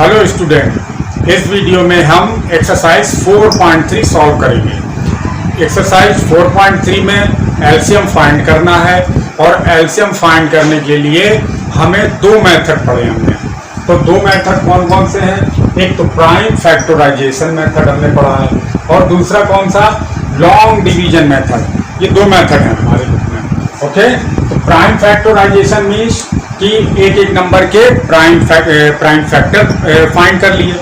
Hello student, इस video में हम एक्सरसाइज 4.3 सॉल्व करेंगे। एक्सरसाइज 4.3 में एलसीएम फाइंड करना है और एलसीएम फाइंड करने के लिए हमें दो मेथड पढ़े हमने। तो दो मेथड कौन कौन से हैं? एक तो प्राइम फैक्टराइजेशन मेथड हमने पढ़ा है और दूसरा कौन सा, लॉन्ग डिवीजन मेथड। ये दो मेथड हैं हमारे बुक में। ओके, तो प्राइम फैक्टराइजेशन मीन्स कि एक एक नंबर के प्राइम फैक्टर फाइंड कर लिए,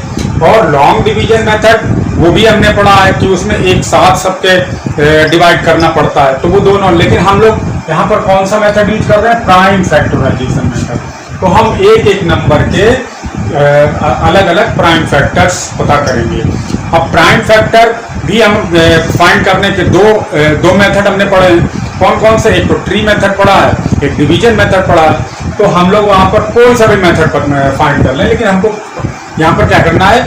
और लॉन्ग डिवीजन मेथड वो भी हमने पढ़ा है कि उसमें एक साथ सबके डिवाइड करना पड़ता है। तो वो दोनों, लेकिन हम लोग यहाँ पर कौन सा मेथड यूज कर रहे हैं? Prime factorization method. तो हम एक एक नंबर के अलग अलग प्राइम फैक्टर्स पता करेंगे। अब प्राइम फैक्टर भी हम फाइंड करने के दो मेथड हमने पढ़े हैं। कौन कौन से? एक तो ट्री मेथड पढ़ा है, एक डिवीजन मेथड पढ़ा है। तो हम लोग वहाँ पर कोई सा भी मेथड फाइंड कर लें, लेकिन हमको यहाँ पर क्या करना है?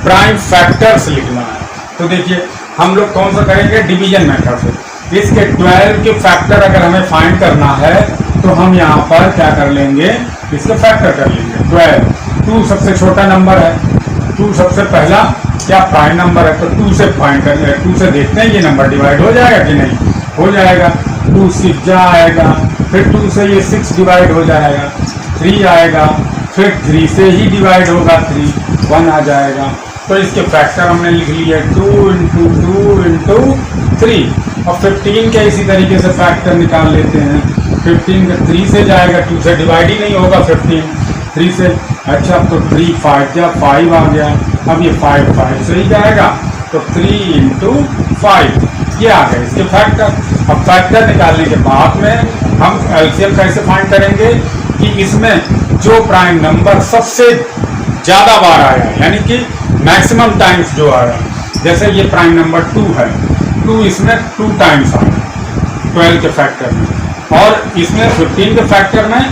प्राइम फैक्टर्स लिखना है। तो देखिए हम लोग कौन सा करेंगे? डिवीजन मेथड से। इसके 12 के फैक्टर अगर हमें फाइंड करना है तो हम यहाँ पर क्या कर लेंगे? इसके फैक्टर कर लेंगे 12। 2 सबसे छोटा नंबर है, 2 सबसे पहला क्या प्राइम नंबर है, तो 2 से फाइंड कर ले। 2 से देखते हैं ये नंबर डिवाइड हो जाएगा कि नहीं। हो जाएगा। 2 6 जा आएगा, फिर 2 से ये 6 डिवाइड हो जाएगा, 3 आएगा, फिर 3 से ही डिवाइड होगा 3, 1 आ जाएगा। तो इसके फैक्टर हमने लिख लिए 2 इंटू 2 इंटू 3। और 15 के इसी तरीके से फैक्टर निकाल लेते हैं। 15 का 3 से जाएगा, 2 से डिवाइड ही नहीं होगा 15, 3 से। अच्छा, तो 3 5 या 5 आ गया। अब ये 5 से ही जाएगा, तो 3 इंटू 5 ये आ गए इसके फैक्टर। अब फैक्टर निकालने के बाद में हम एलसीएम कैसे फाइंड करेंगे कि इसमें जो प्राइम नंबर सबसे ज़्यादा बार आया, यानी कि मैक्सिमम टाइम्स जो आया, जैसे ये प्राइम नंबर 2 है, 2 इसमें 2 टाइम्स आया 12 के फैक्टर में, और इसमें 15 के फैक्टर में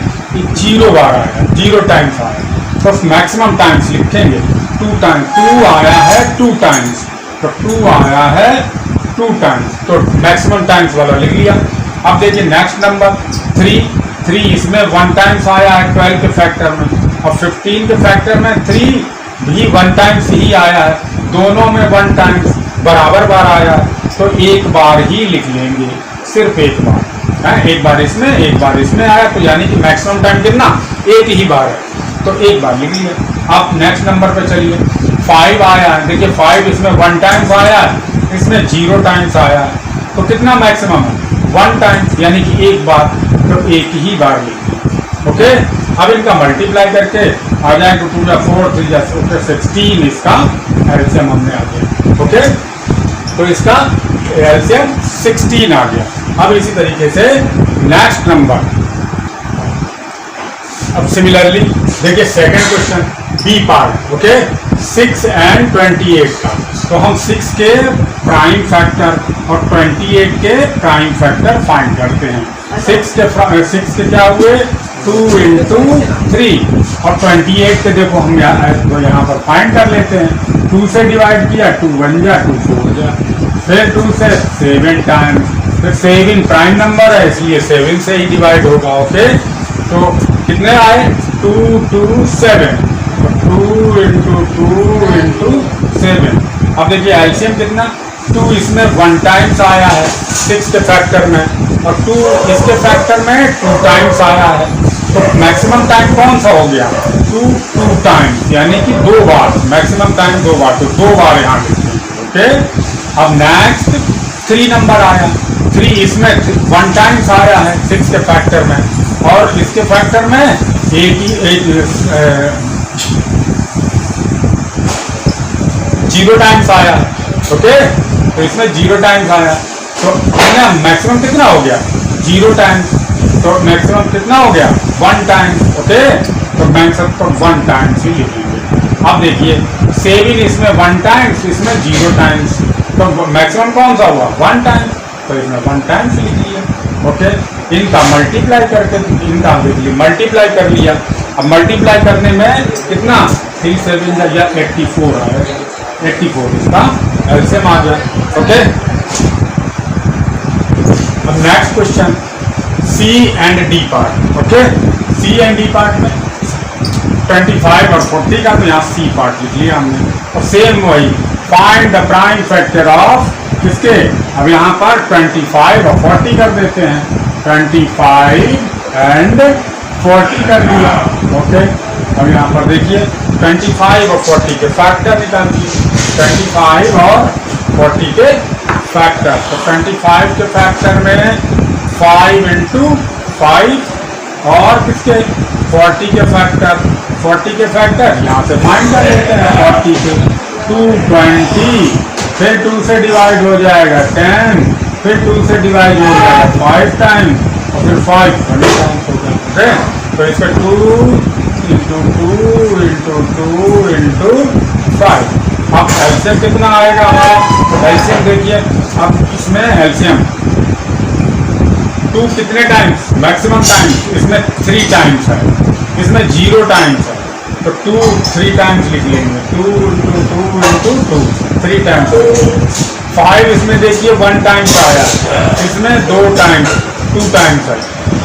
0 बार आया, 0 टाइम्स आया। तो मैक्सिमम टाइम्स लिखेंगे 2 टाइम्स। 2 आया है 2 टाइम्स, तो 2 आया है 2 टाइम्स, तो मैक्सिमम टाइम्स वाला लिख लिया। अब देखिए नेक्स्ट नंबर 3 इसमें 1 टाइम्स आया है 12 के फैक्टर में, और 15 के फैक्टर में 3 भी 1 टाइम्स ही आया है। दोनों में 1 टाइम्स बराबर बार आया है, तो एक बार ही लिख लेंगे, सिर्फ एक बार है। एक बार इसमें एक बार इसमें आया, तो यानी कि मैक्सिमम टाइम कितना? एक ही बार है, तो एक बार लिख लिया। अब नेक्स्ट नंबर पे चलिए, 5 आया है। देखिए 5 इसमें 1 टाइम्स आया है, इसमें 0 टाइम्स आया है, तो कितना मैक्सिमम है? 1 टाइम्स, यानी कि एक बार, तो एक ही बार लिखिए। ओके, अब इनका मल्टीप्लाई करके आ जाए तो 2 या 4 3 या 16 इसका एलसीएम हमने आ गया। ओके, तो इसका एलसीएम 16 आ गया। अब इसी तरीके से नेक्स्ट नंबर, अब सिमिलरली देखिए second question b part. Okay, 6 and 28 का, तो हम 6 के प्राइम फैक्टर और 28 के प्राइम फैक्टर फाइंड करते हैं। 6 के क्या हुए? 2 इंटू 3, और 28 के देखो हम यहाँ पर फाइंड कर लेते हैं। 2 से डिवाइड किया, 2 1 जा, 2 4 जा, फिर 2 से 7 टाइम्स, फिर 7 प्राइम नंबर है इसलिए 7 से ही डिवाइड होगा। ओके, तो कितने आए? 2 2 7, 2 इंटू 7। अब देखिए एलसीएम कितना? 2 इसमें 1 टाइम्स आया है 6 के फैक्टर में, और 2 इसके फैक्टर में 2 टाइम्स आया है, तो मैक्सिमम टाइम कौन सा हो गया? 2 टाइम्स, यानी कि 2 बार, मैक्सिमम टाइम 2 बार, तो 2 बार यहाँ लिखेंगे। ओके, अब नेक्स्ट 3 नंबर आया। 3 इसमें 1 टाइम्स आया है 6 के फैक्टर में, और इसके फैक्टर में 0 टाइम्स आया। ओके, तो इसमें 0 टाइम्स आया, तो मैक्सिमम कितना हो गया? 0 टाइम्स, तो मैक्सिमम कितना हो गया? 1 टाइम्स। ओके, तो मैक्सिमम तो 1 टाइम्स ही लिखेंगे। अब देखिए 7 इसमें 1 टाइम्स, इसमें 0 टाइम्स, तो मैक्सिमम कौन सा हुआ? 1 टाइम्स, तो इसमें 1 टाइम्स लिख लिया। ओके, इनका मल्टीप्लाई करके इनका देखिए मल्टीप्लाई कर लिया। अब मल्टीप्लाई करने में कितना? 3 7 या 84 आया, 84 इसका एलसीएम आ गया। ओके, अब next question c and d part. Okay, c and d part में 25 और 40 का, तो यहाँ सी पार्ट लिख लिया हमने। और सेम वही find the prime factor of किसके, अब यहाँ पर 25 और 40 कर देते हैं, 25 एंड 40 कर दिया। ओके, अब यहाँ पर देखिए 25 और 40 के फैक्टर निकाल दिए, 25 और 40 के फैक्टर। तो 25 के फैक्टर में 5 इंटू 5 और किसके 40 के फैक्टर, 40 के फैक्टर यहाँ से फाइंड कर लेते हैं। 40 के 220, फिर 2 से डिवाइड हो जाएगा 10, फिर 2 से डिवाइड हो जाएगा 5 टाइम और फिर 5 टाइम्स हो गया। तो इसका 2 इंटू 2 इंटू 2 इंटू 5। अब एलसीएम कितना आएगा हमारा, एलसीएम देखिए, अब इसमें एलसीएम 2 कितने टाइम्स, मैक्सिमम टाइम्स, इसमें 3 टाइम्स है, इसमें 0 टाइम्स है, तो 2 3 टाइम्स लिख लेंगे, 2 इंटू 2 इंटू 2 3 टाइम्स। 5 इसमें देखिए 1 टाइम्स आया, इसमें 2 टाइम्स 2 टाइम्स है,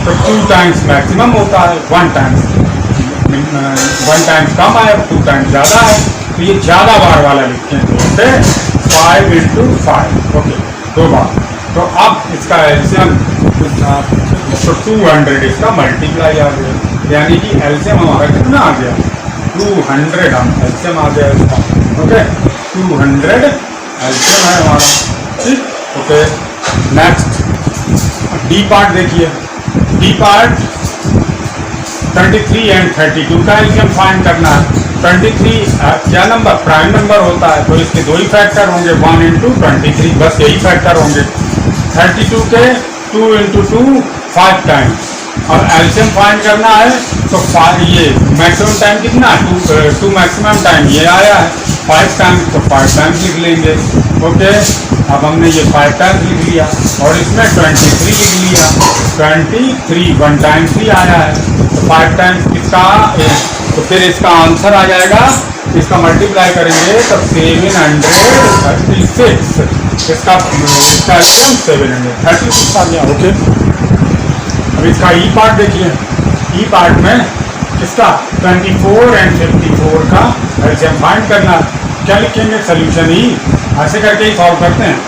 तो 2 टाइम्स मैक्सिमम होता है, 1 टाइम्स कम है, 2 टाइम्स ज़्यादा है, तो ये ज़्यादा बार वाला लिखते हैं, तो 5 इंटू 5। ओके, 2 बार। तो अब इसका एलसीएम तो 200 इसका मल्टीप्लाई आ गया, यानी कि एलसीएम हमारा कितना आ गया, 200 हम एलसीएम आ गया इसका। ओके, 200 एलसीएम है हमारा, ठीक। ओके, नेक्स्ट डी पार्ट देखिए, डी पार्ट 23 एंड 32 का एलसीएम फाइंड करना है। 23 क्या नंबर, प्राइम नंबर होता है, तो इसके 2 ही फैक्टर होंगे, 1 इंटू 23, बस यही फैक्टर होंगे। 32 के 2 इंटू 2 5 टाइम्स, और एलसीएम फाइंड करना है, तो ये मैक्सिमम टाइम कितना, 2 मैक्सिमम टाइम ये आया है 5 टाइम्स, तो 5 टाइम्स लिख लेंगे। ओके, अब हमने ये 5 टाइम्स लिख लिया और इसमें 23 लिख लिया, 23 1 टाइम्स ही आया है, तो 5 टाइम्स किसका, तो फिर इसका आंसर आ जाएगा, इसका मल्टीप्लाई करेंगे तो 736, इसका एलसीएम 736 आ गया। ओके, अब इसका ई पार्ट देखिए, ई पार्ट में किसका 24 एंड 54 का एलसीएम फाइंड करना। क्या लिखेंगे, सोल्यूशन ही ऐसे करके ही सॉल्व करते हैं।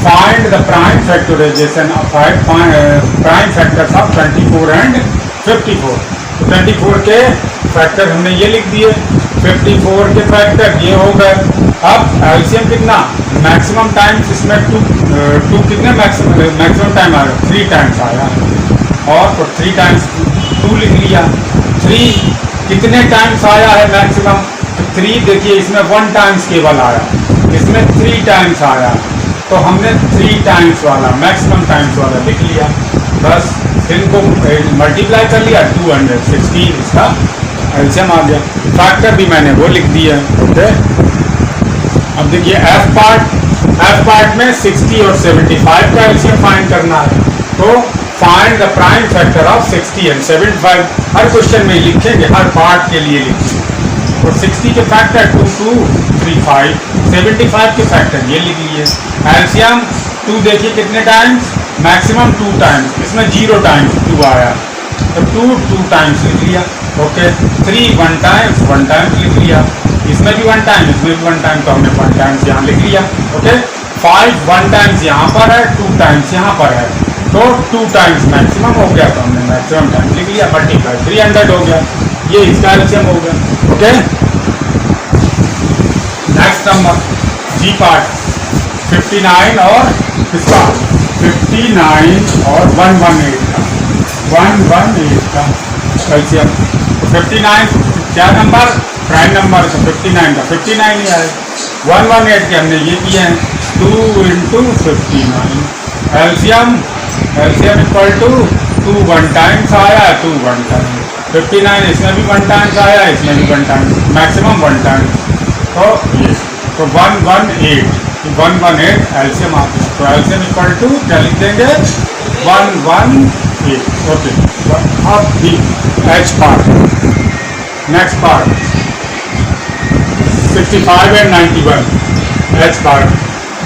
Find the prime factorization of prime factors of 24 and 54। तो 24 के फैक्टर हमने ये लिख दिए, 54 के फैक्टर ये हो गए। अब एलसीएम कितना, मैक्सिमम टाइम्स इसमें 2 कितने मैक्सिमम टाइम आया, 3 टाइम्स आया, और तो 3 टाइम्स 2 लिख लिया। 3 कितने टाइम्स आया है मैक्सिमम, तो 3 देखिए इसमें 1 टाइम्स केवल आया, इसमें 3 टाइम्स आया, तो हमने 3 टाइम्स वाला मैक्सिमम टाइम्स वाला लिख लिया, बस इनको मल्टीप्लाई कर लिया, 216 इसका एलसीएम आ गया। फैक्टर भी मैंने वो लिख दिया। ओके, अब देखिए एफ पार्ट में 60 और 75 का एलसीएम फाइंड करना है, तो find the prime factor of 60 and 75। Her question में लिखेंगे, हर पार्ट के लिए लिखेंगे। और 60 के फैक्टर 2 2 3 5, 75 के फैक्टर ये लिख लिए। एलसीएम 2 देखिए कितने टाइम्स, मैक्सिमम 2 टाइम्स, इसमें 0 टाइम्स 2 आया, तो 2 टाइम्स लिख लिया। ओके, 3 1 टाइम्स लिख लिया, इसमें भी 1 टाइम, इसमें भी 1 टाइम, तो हमने 1 टाइम्स यहाँ लिख लिया। ओके, 5 1 टाइम्स यहाँ पर है, 2 टाइम्स यहाँ पर है, तो 2 टाइम्स मैक्सिमम हो गया, तो हमने मैक्सिमम टाइम लिख लिया, मल्टीप्लाई 300 हो गया, ये इसका एलसीएम हो गया। ओके, नेक्स्ट नंबर जी पार्ट 59 और इसका 59 और 118 का एलसीएम। तो 59 क्या नंबर, प्राइम नंबर, तो 59 का 59 ही आए। 118 के हमने ये किए हैं, 2 into 59, LCM equal to 2 1 times आया, 2 1 टाइम, 59 इसमें भी 1 टाइम्स आया, इसमें भी 1 टाइम्स, मैक्सिमम 1 टाइम्स, तो ये तो 118 एलसीएम आ गया। तो एलसीएम इक्वल टू क्या लिख देंगे, 118। ओके, अब भी H part, next part 65 and 91 H part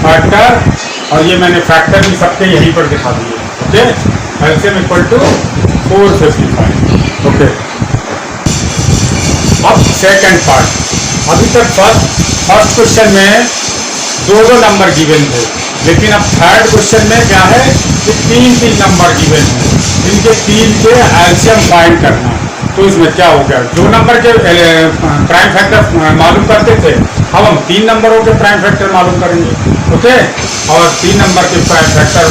factor, और ये मैंने फैक्टर भी सबके यहीं पर दिखा दिए। Okay, LCM equal to 455। Okay, अब सेकंड पार्ट, अभी तक फर्स्ट क्वेश्चन में दो नंबर गिवन थे, लेकिन अब थर्ड क्वेश्चन में क्या है कि तीन नंबर गिवन है, इनके तीन के एलसीएम फाइंड करना है। तो इसमें क्या हो गया, जो नंबर के प्राइम फैक्टर मालूम करते थे, अब हम तीन नंबरों के प्राइम फैक्टर मालूम करेंगे, ओके। और तीन नंबर के प्राइम फैक्टर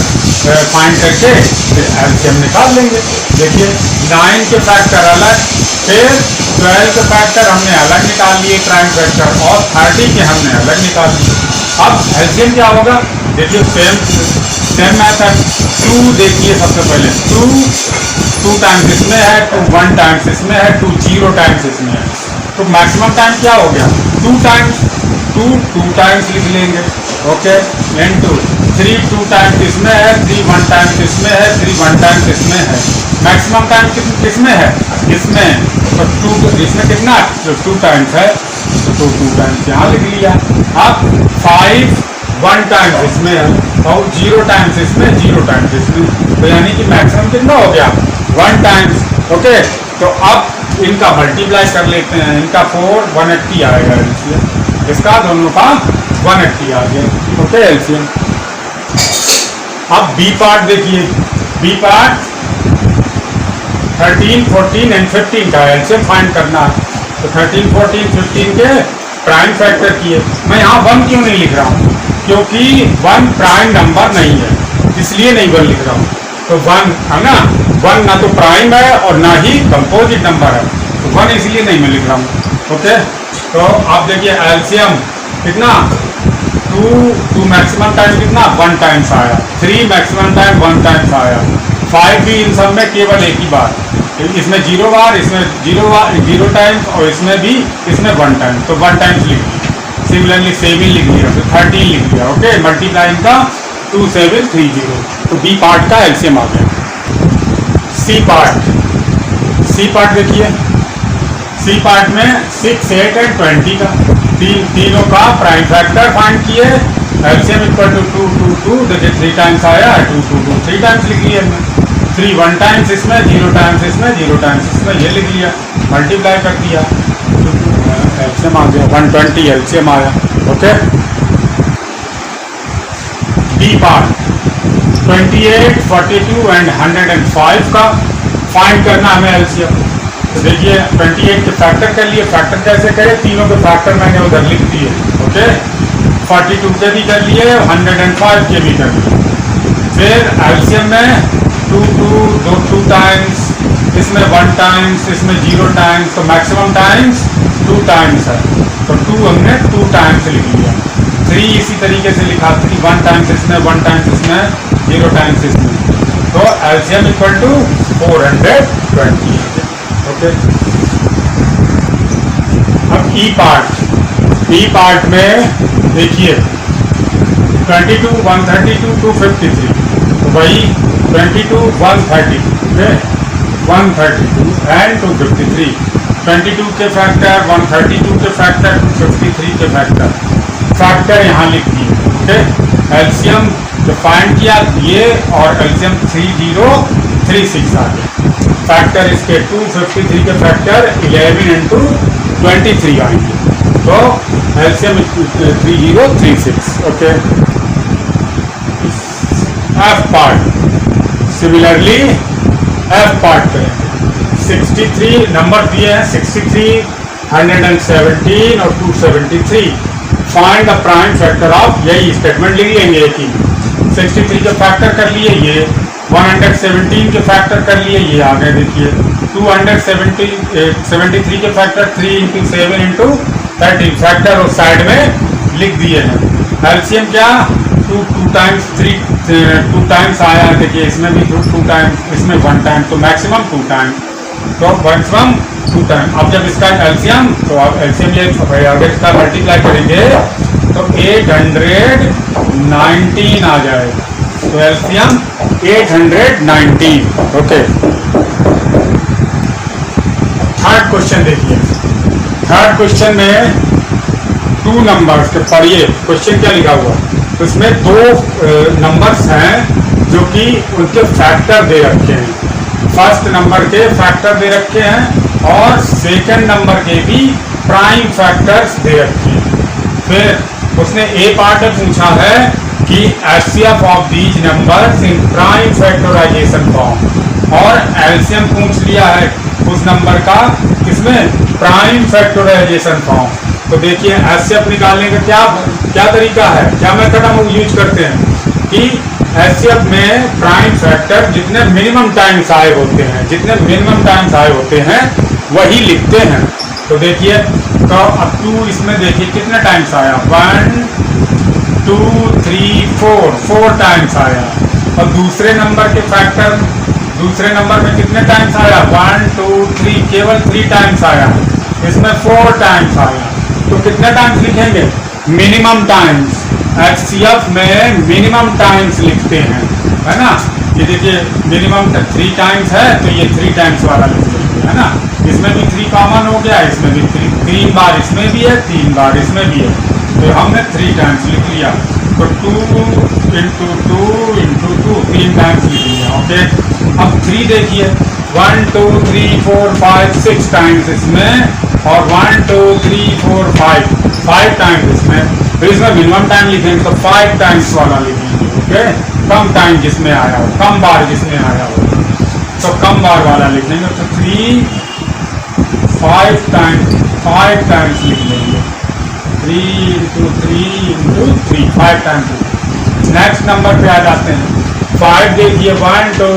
फाइंड करके फिर एलसीएम निकाल लेंगे। देखिए 9 के फैक्टर अलग, फिर 12 के फैक्टर हमने अलग निकाल लिए प्राइम फैक्टर, और 30 के हमने अलग निकाल लिए। अब एलसीएम क्या होगा, देखिए सेम मैथड। 2 देखिए सबसे पहले 2 टाइम्स इसमें है, 2 1 टाइम्स इसमें है, 2 0 टाइम्स इसमें है, तो मैक्सिमम टाइम क्या हो गया 2 टाइम्स, 2 टाइम्स लिख लेंगे, ओके। इनटू 3 2 टाइम्स इसमें है, 3 1 टाइम्स इसमें है, 3 1 टाइम्स इसमें है। मैक्सिमम टाइम किसमें है, इसमें, तो 2 इसमें कितना 2 टाइम्स है, तो 2 टाइम्स यहाँ लिख लिया। अब 5 1 टाइम्स इसमें है और 0 टाइम्स इसमें, 0 टाइम्स इसमें, तो यानी कि मैक्सिमम कितना हो गया 1 टाइम्स, ओके। तो अब इनका मल्टीप्लाई कर लेते हैं, इनका 4 180 आएगा एलसीएम, इसका दोनों का 180 आ गया, ओके एलसीएम। अब बी पार्ट देखिए, बी पार्ट 13 14 एंड 15 का एलसीएम फाइंड करना है। तो 13 14 15 के प्राइम फैक्टर किए। मैं यहाँ 1 क्यों नहीं लिख रहा हूँ, क्योंकि 1 प्राइम नंबर नहीं है, इसलिए नहीं 1 लिख रहा हूँ। तो 1 है ना, 1 ना तो प्राइम है और ना ही कंपोजिट नंबर है, तो 1 इसलिए नहीं मैं लिख रहा हूँ, ओके। तो आप देखिए एलसीएम कितना 2 मैक्सिमम टाइम कितना 1 टाइम्स आया, 3 मैक्सिमम टाइम 1 टाइम्स आया, 5 भी इन सब में केवल एक ही बार, इसमें 0 बार, इसमें 0 टाइम्स, और इसमें भी, इसमें 1 टाइम, तो 1 टाइम्स लिख लिया। सिमिलरली 7 लिख लिया, तो 13 लिख लिया, ओके। मल्टीप्लाई का 2730, तो बी पार्ट का एलसीएम आ गया। सी पार्ट देखिए, सी पार्ट में 6 8 एंड 20 का तीनों का प्राइम फैक्टर फाइंड किए, एलसीएम इक्वल टू 2 2 2, देखिए 3 टाइम्स आया, 2 2 2 3 टाइम्स लिख लिया हमने। 3 1 टाइम्स इसमें, 0 टाइम्स इसमें, 0 टाइम्स इसमें, ये लिख लिया, मल्टीप्लाई कर दिया, एलसीएम आ गया 120 एलसीएम आया, ओके। डी पार्ट 28 42 एंड 105 का फाइंड करना हमें एलसीएम। तो देखिए 28 के फैक्टर कर लिए, फैक्टर कैसे करें, तीनों के फैक्टर मैंने उधर लिख दिए, ओके। 42 के भी कर लिए, 105 के भी कर लिए। फिर एलसीएम में 2 टाइम्स, इसमें 1 टाइम्स, इसमें 0 टाइम्स, तो मैक्सिमम टाइम्स 2 टाइम्स है, तो 2 हमने 2 टाइम्स लिख लिया। 3 इसी तरीके से लिखा, 3 1 टाइम्स इसमें, 1 टाइम्स इसमें, 0 टाइम्स इसमें, तो एलसीएम इक्वल टू 420, ओके। अब ई पार्ट में देखिए 22 132 253, तो वही 22 132 132 एंड 253, 22 के फैक्टर, 132 के फैक्टर, 253 के फैक्टर यहाँ लिख दिए, ओके। एलसीएम जो फाइंड किया ये, और एलसीएम 3036 आ गया। फैक्टर इसके 253 के फैक्टर 11 इंटू 23 आएंगे, तो LCM 3036, okay. F part similarly F part करेंगे। 63 नंबर दिए हैं, 63 117 और 273, find the prime factor of, यही स्टेटमेंट लिख लेंगे एक ही। 63 के फैक्टर कर लिए ये, 117 के फैक्टर कर लिए ये आ गए, देखिए 273 के फैक्टर 3 इंटू 7 इंटू 30 फैक्टर और साइड में लिख दिए हैं। एलसीएम क्या 2 टाइम्स 2 टाइम्स आया, देखिए इसमें भी 2 टाइम्स, इसमें 1 टाइम, तो मैक्सिमम 2 टाइम, तो मैक्सिमम 2 टाइम। अब जब इसका एलसीएम, तो आप एलसीएम ये अगर इसका मल्टीप्लाई करेंगे तो 819 आ जाएगा, तो एलसीएम 819, ओके। थर्ड क्वेश्चन देखिए, थर्ड क्वेश्चन में 2 नंबर्स के पढ़िए, क्वेश्चन क्या लिखा हुआ, तो इसमें 2 नंबर्स हैं जो कि उनके फैक्टर दे रखे हैं। फर्स्ट नंबर के फैक्टर दे रखे हैं और सेकंड नंबर के भी प्राइम फैक्टर्स दे रखे हैं। फिर उसने ए पार्ट में पूछा है कि HCF of these numbers in prime factorization form, और एलसीएम पूछ लिया है उस नंबर का किसमें, प्राइम फैक्टराइजेशन फॉर्म। तो देखिए एचसीएफ निकालने का क्या तरीका है, क्या मेथड हम यूज करते हैं कि एचसीएफ में प्राइम फैक्टर जितने मिनिमम टाइम्स आए होते हैं, जितने मिनिमम टाइम्स आए होते हैं वही लिखते हैं। तो देखिए तो अब 2 इसमें देखिए कितने टाइम्स आया, 1 2 3 4 टाइम्स आया। और दूसरे नंबर के फैक्टर दूसरे नंबर में कितने टाइम्स आया, 1 2 3, केवल 3 टाइम्स आया। इसमें 4 टाइम्स आया। तो कितने टाइम्स लिखेंगे, मिनिमम टाइम्स। एचसीएफ में मिनिमम टाइम्स लिखते हैं, है ना। ये देखिए मिनिमम 3 टाइम्स है तो ये 3 टाइम्स वाला लिख लेंगे, है ना। इसमें भी 3 कॉमन हो गया, इसमें भी 3 बार इसमें भी है, 3 बार इसमें भी है, तो हमने 3 टाइम्स लिख लिया। तो 2 इंटू 2 3 टाइम्स लिख लिया। ओके, अब 3 देखिए 1 2 3 4 5 6 टाइम्स इसमें, और 1 2 3 4 5 टाइम्स इसमें। तो इसमें मिनिमम टाइम लिखेंगे तो 5 टाइम्स वाला लिखेंगे। ओके, कम टाइम जिसमें आया हो, कम बार जिसमें आया हो, तो कम बार वाला लिखेंगे। तो 5 टाइम्स लिख लेंगे, 3 इंटू 3 5 टाइम्स। नेक्स्ट नंबर पे आ जाते हैं 5। देखिए 1 2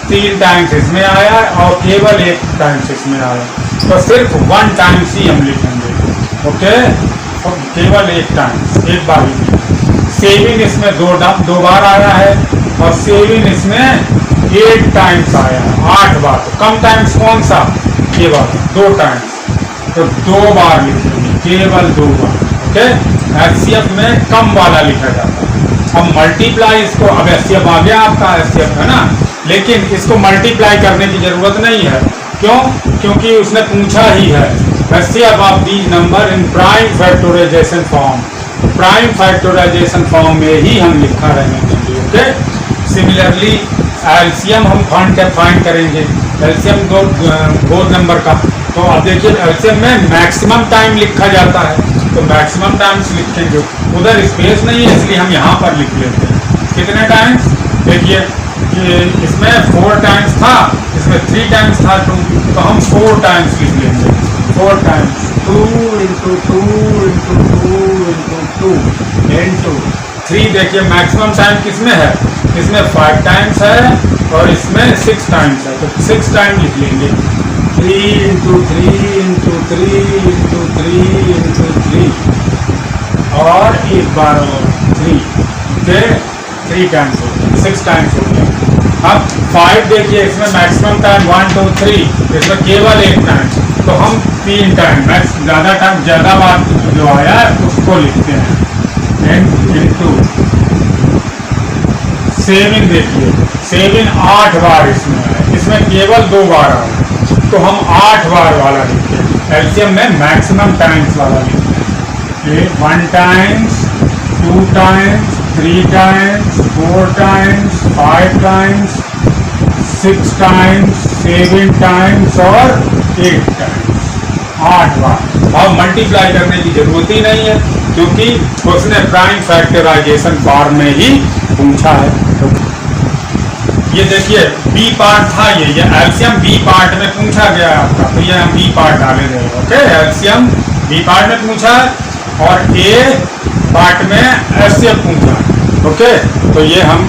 3 टाइम्स इसमें आया और केवल 1 टाइम्स इसमें आया, तो सिर्फ 1 टाइम्स ही हम लिखेंगे। ओके, तो केवल 1 टाइम्स, एक बार लिखेंगे। 7 इसमें 2 बार आया है, और 7 इसमें 8 टाइम्स आया है, 8 बार। तो कम टाइम्स कौन सा, केवल 2 टाइम्स, तो 2 बार लिखेंगे, केवल 2 बार। ओके, एचसीएफ में कम वाला लिखा जाता है। अब मल्टीप्लाई इसको, अब एचसीएफ आ गया आपका, एचसीएफ है ना, लेकिन इसको मल्टीप्लाई करने की जरूरत नहीं है। क्यों, क्योंकि उसने पूछा ही है HCF of these number in prime factorization form. Prime factorization form में ही हम लिखा रहने चाहिए। ओके, सिमिलरली एलसीएम हम फाइंड करेंगे, एलसीएम 2 नंबर का। तो अब देखिए एलसीएम में मैक्सिमम टाइम लिखा जाता है, तो मैक्सिमम टाइम्स लिखेंगे। उधर स्पेस नहीं है इसलिए हम यहाँ पर लिख लेते हैं। कितने टाइम्स, देखिए इसमें 4 टाइम्स था, इसमें 3 टाइम्स था 2, तो हम 4 टाइम्स लिख लेंगे। 4 times 2 into 2 into 2 into 2 into 3। देखिए मैक्सिमम टाइम किसमें है, इसमें 5 टाइम्स है और इसमें 6 टाइम्स है, तो 6 टाइम लिख लेंगे। 3 इंटू 3 इंटू 3 इंटू 3 इंटू 3, और एक बार 3 के 3 टाइम्स हो गया, 6 टाइम्स हो गया। अब 5 देखिए इसमें मैक्सिमम टाइम 1 2 3, इसमें केवल 1 टाइम, तो हम 3 टाइम, ज़्यादा टाइम ज़्यादा बार जो आया उसको लिखते हैं। इंटू 7 देखिए 7 8 बार इसमें है, इसमें केवल 2 बार आया, तो हम 8 बार वाला लिखते हैं। एलसीएम में मैक्सिमम टाइम्स वाला लिखते हैं। 1 times 2 times 3 times 4 times 5 times 6 times 7 times और 8 टाइम्स, 8 बार। अब मल्टीप्लाई करने की जरूरत ही नहीं है क्योंकि उसने प्राइम फैक्टराइजेशन फॉर्म में ही पूछा है। ये देखिए बी पार्ट था, ये एलसीएम बी पार्ट में पूछा गया आपका, तो ये हम बी पार्ट डाले गए। ओके, एलसीएम बी पार्ट में पूछा और ए पार्ट में एचसीएफ पूछा। ओके, तो ये हम